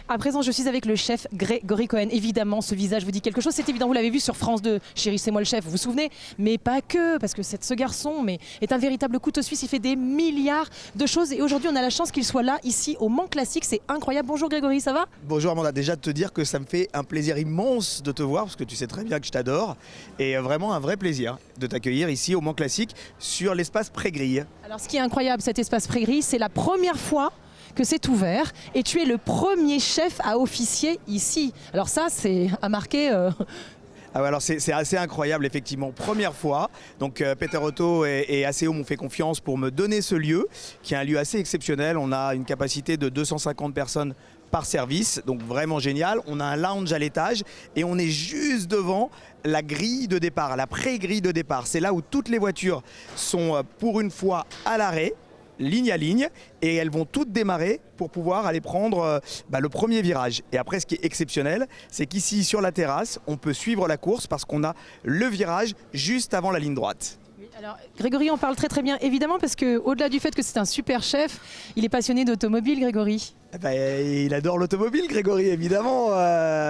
À présent, je suis avec le chef Grégory Cohen. Évidemment, ce visage vous dit quelque chose. C'est évident, vous l'avez vu sur France 2. Chérissez-moi le chef, vous vous souvenez? Mais pas que, parce que ce garçon est un véritable couteau suisse. Il fait des milliards de choses. Et aujourd'hui, on a la chance qu'il soit là, ici, au Mans Classique. C'est incroyable. Bonjour Grégory, ça va? Bonjour Amanda, déjà de te dire que ça me fait un plaisir immense de te voir, parce que tu sais très bien que je t'adore. Et vraiment un vrai plaisir de t'accueillir ici au Mans Classique sur l'espace Pré-Grille. Alors, ce qui est incroyable, cet espace Pré-Grille, c'est la première fois que c'est ouvert et tu es le premier chef à officier ici. Alors ça, c'est à marquer... Ah ouais, alors c'est assez incroyable effectivement, première fois. Donc Peter Otto et ACO m'ont fait confiance pour me donner ce lieu, qui est un lieu assez exceptionnel. On a une capacité de 250 personnes par service, donc vraiment génial. On a un lounge à l'étage et on est juste devant la grille de départ, la pré-grille de départ. C'est là où toutes les voitures sont pour une fois à l'arrêt, ligne à ligne, et elles vont toutes démarrer pour pouvoir aller prendre le premier virage. Et après, ce qui est exceptionnel, c'est qu'ici sur la terrasse, on peut suivre la course parce qu'on a le virage juste avant la ligne droite. Oui, alors Grégory en parle très bien, évidemment, parce qu'au-delà du fait que c'est un super chef, il est passionné d'automobile, Grégory. Il adore l'automobile, Grégory, évidemment.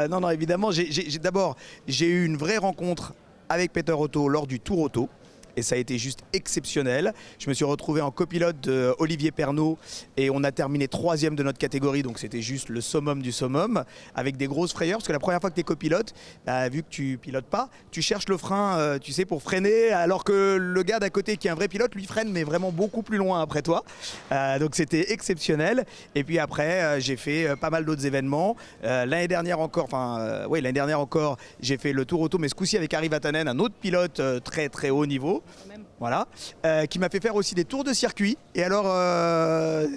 Non, évidemment, d'abord, j'ai eu une vraie rencontre avec Peter Otto lors du Tour Auto. Et ça a été juste exceptionnel. Je me suis retrouvé en copilote d'Olivier Pernaut et on a terminé 3e de notre catégorie, donc c'était juste le summum du summum, avec des grosses frayeurs, parce que la première fois que tu es copilote, vu que tu pilotes pas, tu cherches le frein, tu sais, pour freiner, alors que le gars d'à côté qui est un vrai pilote, lui freine, mais vraiment beaucoup plus loin après toi. Donc c'était exceptionnel. Et puis après, j'ai fait pas mal d'autres événements. L'année dernière encore, j'ai fait le Tour Auto, mais ce coup-ci avec Harry Vatanen, un autre pilote très très haut niveau. Voilà, qui m'a fait faire aussi des tours de circuit. Et alors,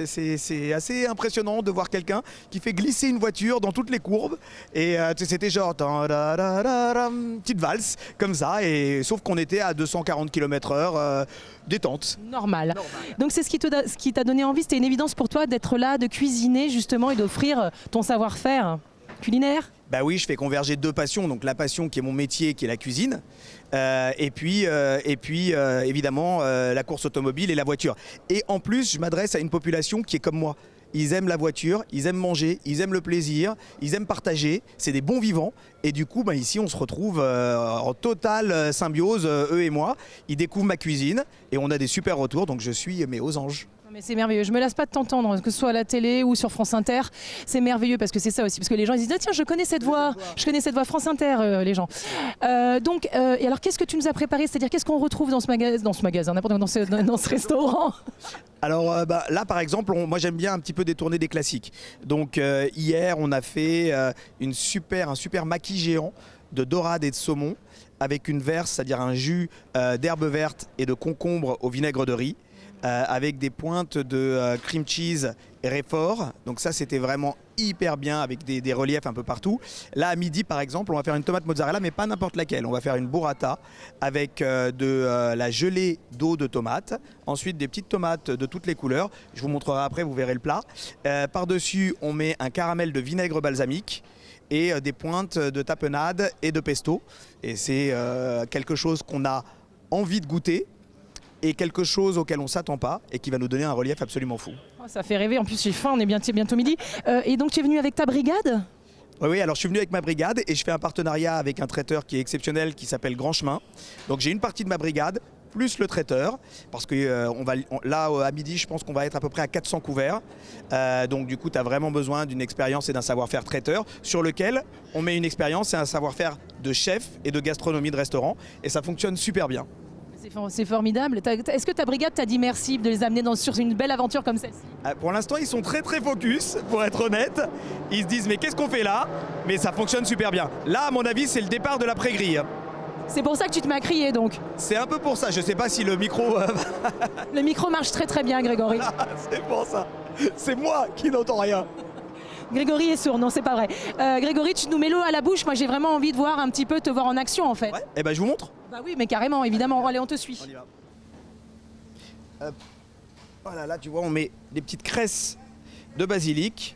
c'est assez impressionnant de voir quelqu'un qui fait glisser une voiture dans toutes les courbes. Et c'était genre petite valse comme ça. Et sauf qu'on était à 240 km/h, détente. Normal. Donc c'est ce qui t'a donné envie. C'était une évidence pour toi d'être là, de cuisiner justement et d'offrir ton savoir-faire culinaire? Bah oui, je fais converger deux passions. Donc la passion qui est mon métier, qui est la cuisine. Et puis évidemment la course automobile et la voiture. Et en plus, je m'adresse à une population qui est comme moi. Ils aiment la voiture, ils aiment manger, ils aiment le plaisir, ils aiment partager. C'est des bons vivants. Et du coup, ici, on se retrouve en totale symbiose, eux et moi. Ils découvrent ma cuisine et on a des super retours. Donc je suis aux anges. Mais c'est merveilleux, je me lasse pas de t'entendre, que ce soit à la télé ou sur France Inter, c'est merveilleux parce que c'est ça aussi, parce que les gens ils disent ah, tiens je connais cette voix, France Inter, les gens. Et alors qu'est-ce que tu nous as préparé, c'est-à-dire qu'est-ce qu'on retrouve dans ce magasin, n'importe quoi, dans ce restaurant? Alors là par exemple, moi j'aime bien un petit peu détourner des classiques. Donc hier on a fait un super maquis géant de dorade et de saumon avec une verse, c'est-à-dire un jus d'herbe verte et de concombre au vinaigre de riz. Avec des pointes de cream cheese et réfort. Donc ça c'était vraiment hyper bien avec des reliefs un peu partout. Là à midi par exemple on va faire une tomate mozzarella, mais pas n'importe laquelle. On va faire une burrata avec de la gelée d'eau de tomate. Ensuite des petites tomates de toutes les couleurs. Je vous montrerai après, vous verrez le plat. Par-dessus on met un caramel de vinaigre balsamique et des pointes de tapenade et de pesto. Et c'est quelque chose qu'on a envie de goûter et quelque chose auquel on ne s'attend pas et qui va nous donner un relief absolument fou. Oh, ça fait rêver, en plus j'ai faim, on est bientôt midi. Et donc tu es venu avec ta brigade? Oui, alors je suis venu avec ma brigade et je fais un partenariat avec un traiteur qui est exceptionnel qui s'appelle Grand Chemin. Donc j'ai une partie de ma brigade plus le traiteur, parce que là à midi je pense qu'on va être à peu près à 400 couverts. Donc du coup tu as vraiment besoin d'une expérience et d'un savoir-faire traiteur sur lequel on met une expérience et un savoir-faire de chef et de gastronomie de restaurant et ça fonctionne super bien. C'est formidable. Est-ce que ta brigade t'a dit merci de les amener sur une belle aventure comme celle-ci? Pour l'instant, ils sont très très focus, pour être honnête. Ils se disent mais qu'est-ce qu'on fait là? Mais ça fonctionne super bien. Là, à mon avis, c'est le départ de la pré-grille. C'est pour ça que tu te m'as crié donc? C'est un peu pour ça. Je sais pas si le micro... Le micro marche très très bien, Grégory. C'est pour ça. C'est moi qui n'entends rien. Grégory est sourd, non c'est pas vrai. Grégory, tu nous mets l'eau à la bouche, moi j'ai vraiment envie de voir un petit peu, te voir en action en fait. Ouais, et ben je vous montre. Bah oui, mais carrément, évidemment. Allez, on te suit. On y va. Hop. Voilà, là tu vois, on met des petites cresses de basilic.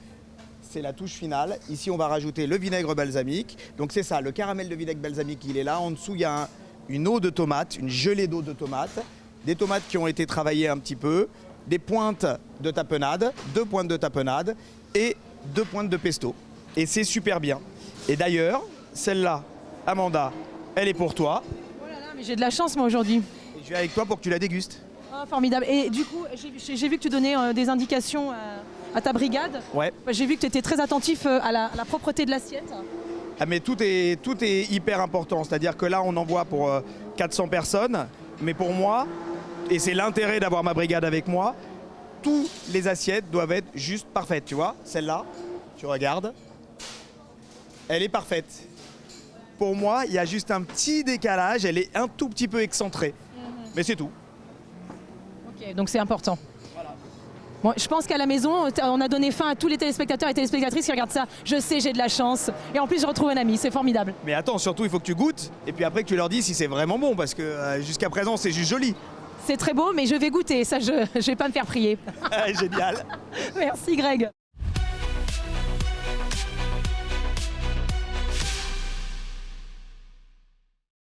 C'est la touche finale. Ici, on va rajouter le vinaigre balsamique. Donc c'est ça, le caramel de vinaigre balsamique, il est là. En dessous, il y a une eau de tomate, une gelée d'eau de tomate. Des tomates qui ont été travaillées un petit peu. Des pointes de tapenade, 2 pointes de tapenade et 2 pointes de pesto. et c'est super bien. Et d'ailleurs, celle-là, Amanda, elle est pour toi. Oh là là, mais j'ai de la chance moi aujourd'hui. Et je viens avec toi pour que tu la dégustes. Oh, formidable. Et du coup, j'ai vu que tu donnais des indications à ta brigade. Ouais. J'ai vu que tu étais très attentif à la propreté de l'assiette. Ah mais tout est hyper important, c'est-à-dire que là on envoie pour 400 personnes, mais pour moi, et c'est l'intérêt d'avoir ma brigade avec moi, toutes les assiettes doivent être juste parfaites, tu vois. Celle-là, tu regardes, elle est parfaite. Pour moi, il y a juste un petit décalage, elle est un tout petit peu excentrée, mais c'est tout. Ok, donc c'est important. Bon, je pense qu'à la maison, on a donné faim à tous les téléspectateurs et téléspectatrices qui regardent ça. Je sais, j'ai de la chance. Et en plus, je retrouve un ami, c'est formidable. Mais attends, surtout il faut que tu goûtes, et puis après que tu leur dis si c'est vraiment bon, parce que jusqu'à présent c'est juste joli. C'est très beau, mais je vais goûter, ça je vais pas me faire prier. Génial. Merci Greg.